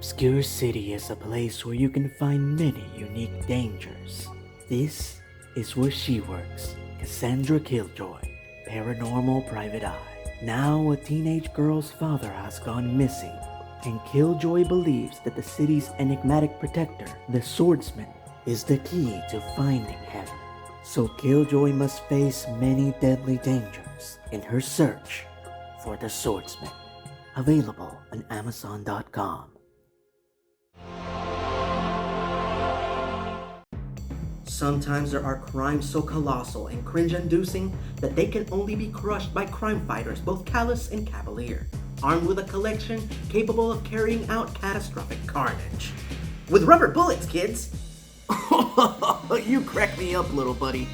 obscure city is a place where you can find many unique dangers. This is where she works, Cassandra Killjoy, paranormal private eye. Now a teenage girl's father has gone missing, and Killjoy believes that the city's enigmatic protector, the swordsman, is the key to finding him. So Killjoy must face many deadly dangers in her search for the swordsman. Available on Amazon.com. Sometimes there are crimes so colossal and cringe-inducing that they can only be crushed by crime fighters both callous and cavalier, armed with a collection capable of carrying out catastrophic carnage. With rubber bullets, kids! You crack me up, little buddy.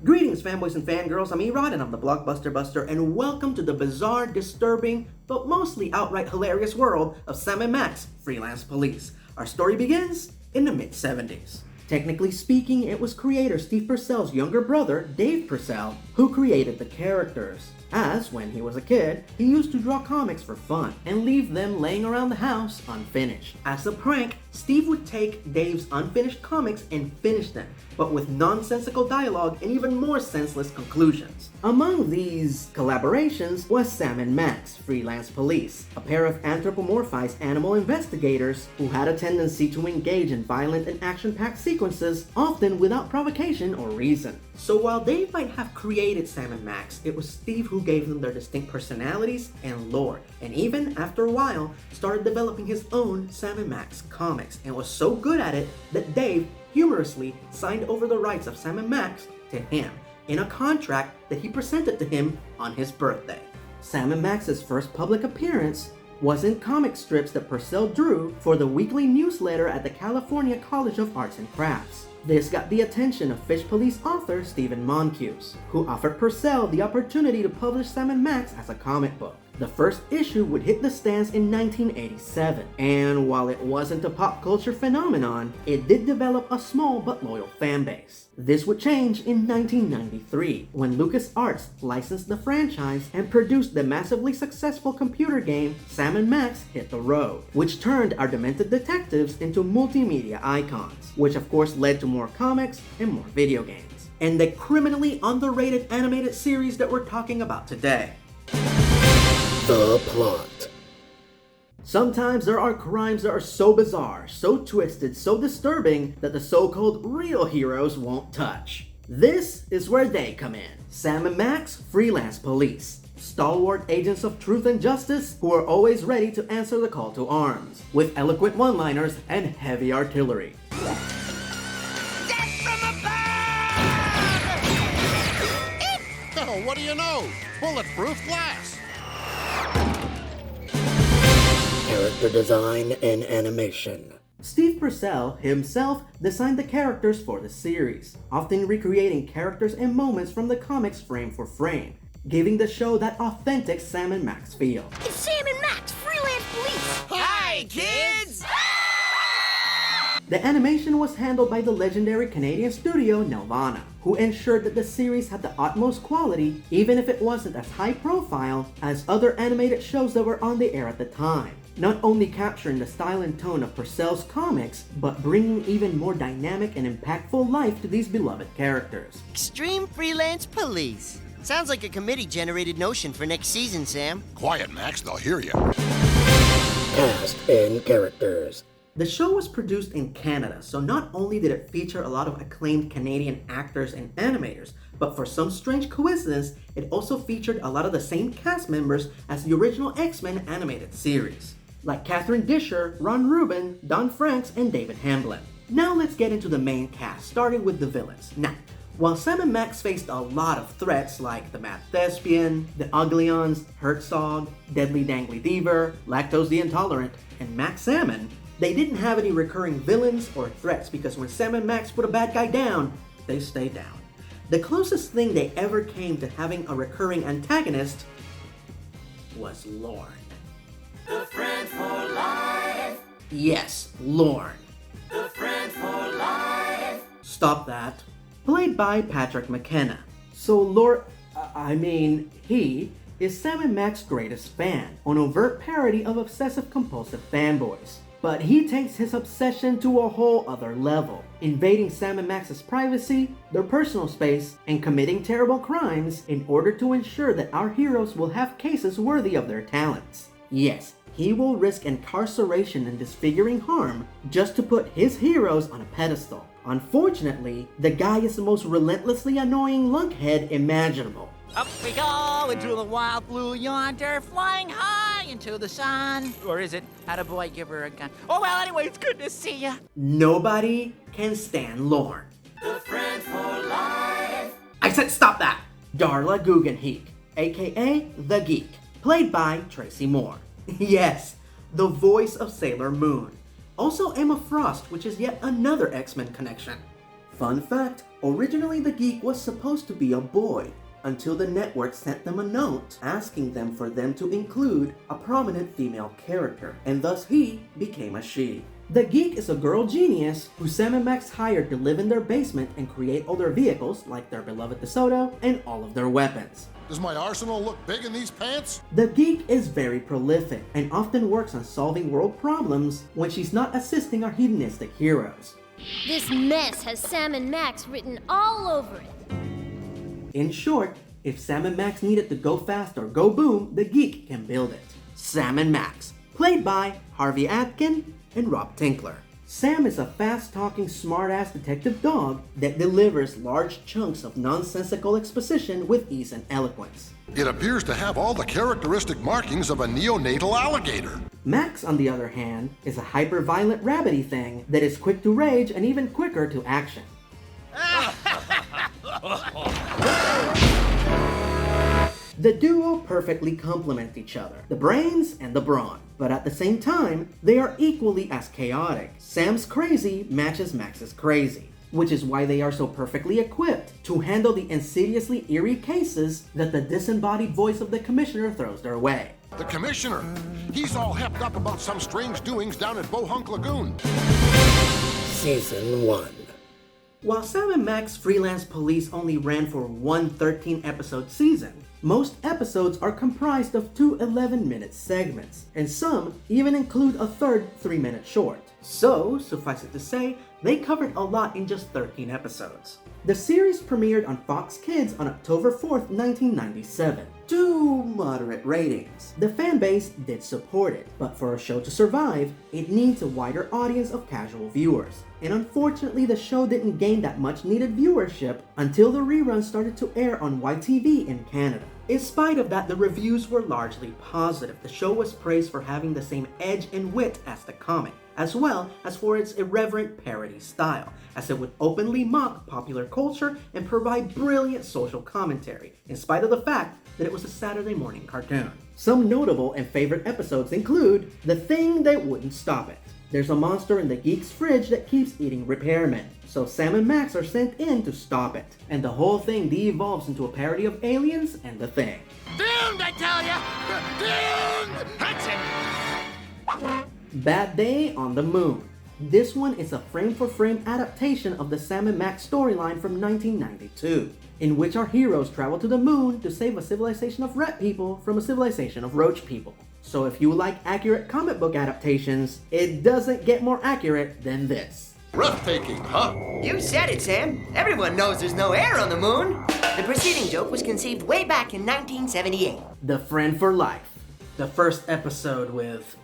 Greetings, fanboys and fangirls. I'm Erod, and I'm the Blockbuster Buster, and welcome to the bizarre, disturbing, but mostly outright hilarious world of Sam and Max, Freelance Police. Our story begins in the mid-70s. Technically speaking, it was creator Steve Purcell's younger brother, Dave Purcell, who created the characters, as when he was a kid, he used to draw comics for fun and leave them laying around the house unfinished. As a prank, Steve would take Dave's unfinished comics and finish them, but with nonsensical dialogue and even more senseless conclusions. Among these collaborations was Sam and Max, Freelance Police, a pair of anthropomorphized animal investigators who had a tendency to engage in violent and action-packed sequences, often without provocation or reason. So while Dave might have created Sam and Max, it was Steve who gave them their distinct personalities and lore, and even after a while, started developing his own Sam and Max comics, and was so good at it that Dave humorously signed over the rights of Sam and Max to him in a contract that he presented to him on his birthday. Sam and Max's first public appearance was in comic strips that Purcell drew for the weekly newsletter at the California College of Arts and Crafts. This got the attention of Fish Police author Stephen Moncuse, who offered Purcell the opportunity to publish Sam and Max as a comic book. The first issue would hit the stands in 1987, and while it wasn't a pop culture phenomenon, it did develop a small but loyal fan base. This would change in 1993, when LucasArts licensed the franchise and produced the massively successful computer game Sam and Max Hit the Road, which turned our demented detectives into multimedia icons, which of course led to more comics and more video games, and the criminally underrated animated series that we're talking about today. The plot. Sometimes there are crimes that are so bizarre, so twisted, so disturbing that the so-called real heroes won't touch. This is where they come in. Sam and Max, Freelance Police. Stalwart agents of truth and justice who are always ready to answer the call to arms, with eloquent one-liners and heavy artillery. Death from above! Oh, what do you know? Bulletproof glass! Character design and animation. Steve Purcell himself designed the characters for the series, often recreating characters and moments from the comics frame for frame, giving the show that authentic Sam and Max feel. It's Sam and Max, Freelance Police! Hi, kids! The animation was handled by the legendary Canadian studio Nelvana, who ensured that the series had the utmost quality, even if it wasn't as high profile as other animated shows that were on the air at the time. Not only capturing the style and tone of Purcell's comics, but bringing even more dynamic and impactful life to these beloved characters. Extreme Freelance Police. Sounds like a committee-generated notion for next season, Sam. Quiet, Max, they'll hear you. Cast and characters. The show was produced in Canada, so not only did it feature a lot of acclaimed Canadian actors and animators, but for some strange coincidence, it also featured a lot of the same cast members as the original X-Men animated series, like Catherine Disher, Ron Rubin, Don Franks, and David Hamblin. Now let's get into the main cast, starting with the villains. Now, while Sam and Max faced a lot of threats like the Mad Thespian, the Uglions, Herzog, Deadly Dangly Deaver, Lactose the Intolerant, and Max Salmon, they didn't have any recurring villains or threats because when Sam and Max put a bad guy down, they stayed down. The closest thing they ever came to having a recurring antagonist was Lorne. The friend for life. Yes, Lorne. The friend for life. Stop that. Played by Patrick McKenna. So He is Sam and Max's greatest fan, an overt parody of obsessive-compulsive fanboys. But he takes his obsession to a whole other level, invading Sam and Max's privacy, their personal space, and committing terrible crimes in order to ensure that our heroes will have cases worthy of their talents. Yes, he will risk incarceration and disfiguring harm just to put his heroes on a pedestal. Unfortunately, the guy is the most relentlessly annoying lunkhead imaginable. Up we go into the wild blue yonder, flying high into the sun. Or is it, attaboy, give her a gun? Oh, well, anyway, it's good to see ya. Nobody can stand Lorne. The friend for life. I said stop that! Darla Guggenheek, aka The Geek, played by Tracy Moore. Yes, the voice of Sailor Moon. Also Emma Frost, which is yet another X-Men connection. Fun fact, originally The Geek was supposed to be a boy, until the network sent them a note asking them for them to include a prominent female character, and thus he became a she. The Geek is a girl genius who Sam and Max hired to live in their basement and create all their vehicles, like their beloved DeSoto, and all of their weapons. Does my arsenal look big in these pants? The Geek is very prolific and often works on solving world problems when she's not assisting our hedonistic heroes. This mess has Sam and Max written all over it. In short, if Sam and Max needed to go fast or go boom, the Geek can build it. Sam and Max, played by Harvey Atkin and Rob Tinkler. Sam is a fast-talking, smart-ass detective dog that delivers large chunks of nonsensical exposition with ease and eloquence. It appears to have all the characteristic markings of a neonatal alligator. Max, on the other hand, is a hyper-violent rabbity thing that is quick to rage and even quicker to action. The duo perfectly complement each other, the brains and the brawn, but at the same time, they are equally as chaotic. Sam's crazy matches Max's crazy, which is why they are so perfectly equipped to handle the insidiously eerie cases that the disembodied voice of the commissioner throws their way. The commissioner, he's all hepped up about some strange doings down at Bohunk Lagoon. Season 1. While Sam and Max Freelance Police only ran for one 13-episode season, most episodes are comprised of two 11-minute segments, and some even include a third 3-minute short. So, suffice it to say, they covered a lot in just 13 episodes. The series premiered on Fox Kids on October 4th, 1997. To moderate ratings. The fanbase did support it, but for a show to survive, it needs a wider audience of casual viewers. And unfortunately, the show didn't gain that much needed viewership until the reruns started to air on YTV in Canada. In spite of that, the reviews were largely positive. The show was praised for having the same edge and wit as the comic, as well as for its irreverent parody style, as it would openly mock popular culture and provide brilliant social commentary, in spite of the fact that it was a Saturday morning cartoon. Some notable and favorite episodes include The Thing That Wouldn't Stop It. There's a monster in the Geek's fridge that keeps eating repairmen, so Sam and Max are sent in to stop it. And the whole thing de-evolves into a parody of Aliens and The Thing. Doomed, I tell ya! Doomed! That's it! Bad Day on the Moon. This one is a frame-for-frame adaptation of the Sam and Max storyline from 1992, in which our heroes travel to the moon to save a civilization of rat people from a civilization of roach people. So if you like accurate comic book adaptations, it doesn't get more accurate than this. Breathtaking, huh? You said it, Sam. Everyone knows there's no air on the moon. The preceding joke was conceived way back in 1978. The Friend for Life. The first episode with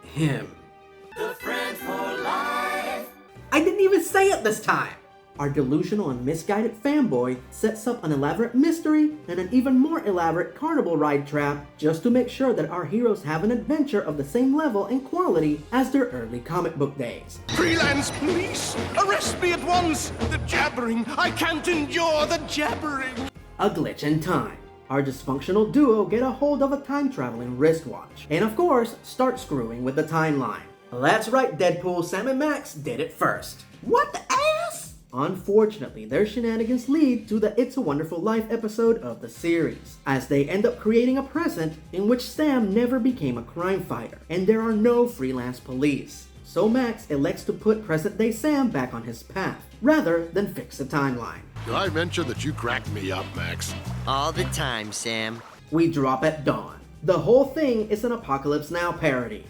him. The friend for life. I didn't even say it this time! Our delusional and misguided fanboy sets up an elaborate mystery and an even more elaborate carnival ride trap just to make sure that our heroes have an adventure of the same level and quality as their early comic book days. Freelance police! Arrest me at once! The jabbering! I can't endure the jabbering! A glitch in time. Our dysfunctional duo get a hold of a time-traveling wristwatch, and of course, start screwing with the timeline. That's right, Deadpool, Sam and Max did it first. What the ass? Unfortunately, their shenanigans lead to the It's a Wonderful Life episode of the series, as they end up creating a present in which Sam never became a crime fighter, and there are no freelance police. so Max elects to put present-day Sam back on his path, rather than fix the timeline. Did I mention that you cracked me up, Max? All the time, Sam. We drop at dawn. The whole thing is an Apocalypse Now parody.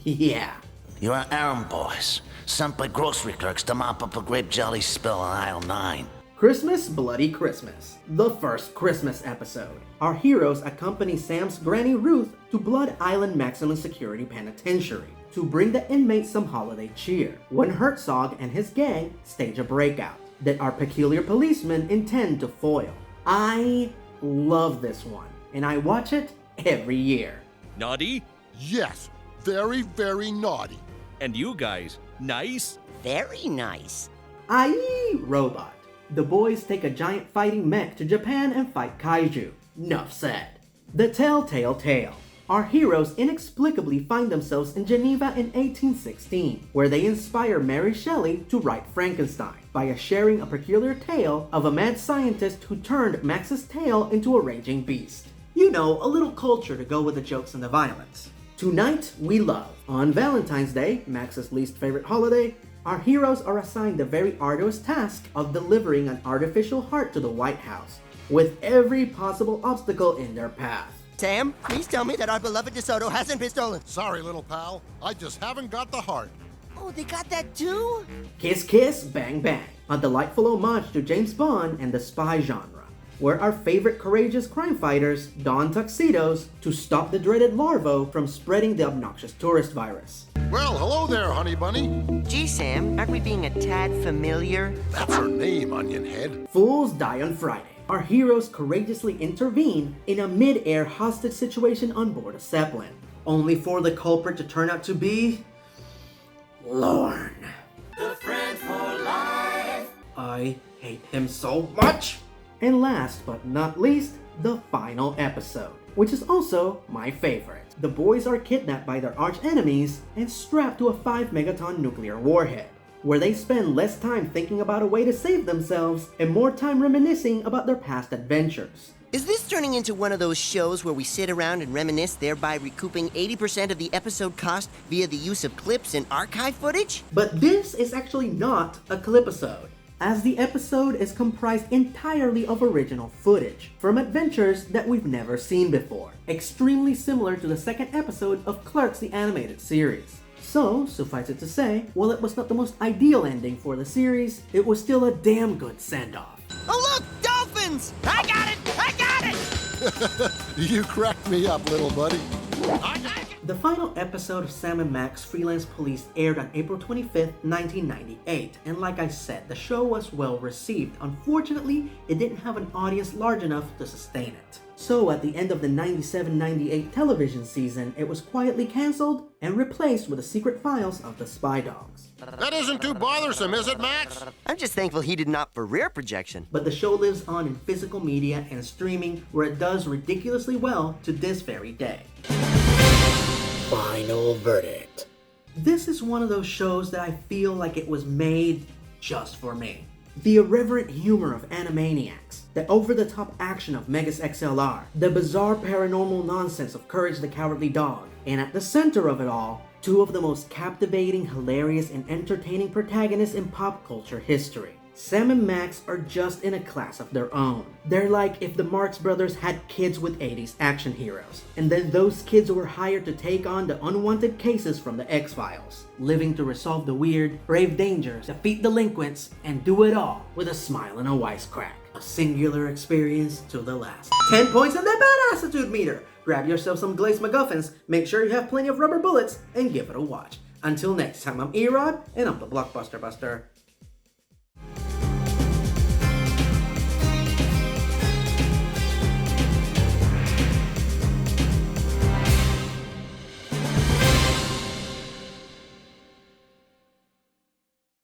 Yeah. You're an errand boys, sent by grocery clerks to mop up a grape jelly spill on aisle 9. Christmas Bloody Christmas, the first Christmas episode. Our heroes accompany Sam's granny Ruth to Blood Island Maximum Security Penitentiary to bring the inmates some holiday cheer, when Herzog and his gang stage a breakout that our peculiar policemen intend to foil. I love this one, and I watch it every year. Naughty? Yes, very, very naughty. And you guys, nice? Very nice. Aye, robot. The boys take a giant fighting mech to Japan and fight kaiju. Nuff said. The Telltale Tale. Our heroes inexplicably find themselves in Geneva in 1816, where they inspire Mary Shelley to write Frankenstein by sharing a peculiar tale of a mad scientist who turned Max's tail into a raging beast. You know, a little culture to go with the jokes and the violence. Tonight, we love. On Valentine's Day, Max's least favorite holiday, our heroes are assigned the very arduous task of delivering an artificial heart to the White House, with every possible obstacle in their path. Sam, please tell me that our beloved DeSoto hasn't been stolen. Sorry, little pal. I just haven't got the heart. Oh, they got that too? Kiss Kiss Bang Bang, a delightful homage to James Bond and the spy genre, where our favorite courageous crime fighters don tuxedos to stop the dreaded larva from spreading the obnoxious tourist virus. Well, hello there, honey bunny. Gee, Sam, aren't we being a tad familiar? That's her name, Onion Head. Fools die on Friday. Our heroes courageously intervene in a mid-air hostage situation on board a Zeppelin, only for the culprit to turn out to be Lorne. The friend for life. I hate him so much! And last but not least, the final episode, which is also my favorite. The boys are kidnapped by their arch enemies and strapped to a 5-megaton nuclear warhead, where they spend less time thinking about a way to save themselves and more time reminiscing about their past adventures. Is this turning into one of those shows where we sit around and reminisce, thereby recouping 80% of the episode cost via the use of clips and archive footage? But this is actually not a clipisode, as the episode is comprised entirely of original footage from adventures that we've never seen before, extremely similar to the second episode of Clerks the Animated Series. So, suffice it to say, while it was not the most ideal ending for the series, it was still a damn good send-off. Oh look, dolphins! I got it! I got it! You cracked me up, little buddy. The final episode of Sam & Max Freelance Police aired on April 25th, 1998, and like I said, the show was well received. Unfortunately, it didn't have an audience large enough to sustain it. So at the end of the 97-98 television season, it was quietly cancelled and replaced with the secret files of the Spy Dogs. That isn't too bothersome, is it, Max? I'm just thankful he did not for rear projection. But the show lives on in physical media and streaming, where it does ridiculously well to this very day. Final verdict. This is one of those shows that I feel like it was made just for me. The irreverent humor of Animaniacs, the over-the-top action of Megas XLR, the bizarre paranormal nonsense of Courage the Cowardly Dog, and at the center of it all, two of the most captivating, hilarious, and entertaining protagonists in pop culture history. Sam and Max are just in a class of their own. They're like if the Marx Brothers had kids with 80s action heroes, and then those kids were hired to take on the unwanted cases from the X-Files, living to resolve the weird, brave dangers, defeat delinquents, and do it all with a smile and a wisecrack. A singular experience to the last. 10 points on the badassitude meter! Grab yourself some glazed MacGuffins, make sure you have plenty of rubber bullets, and give it a watch. Until next time, I'm Erod, and I'm the Blockbuster Buster.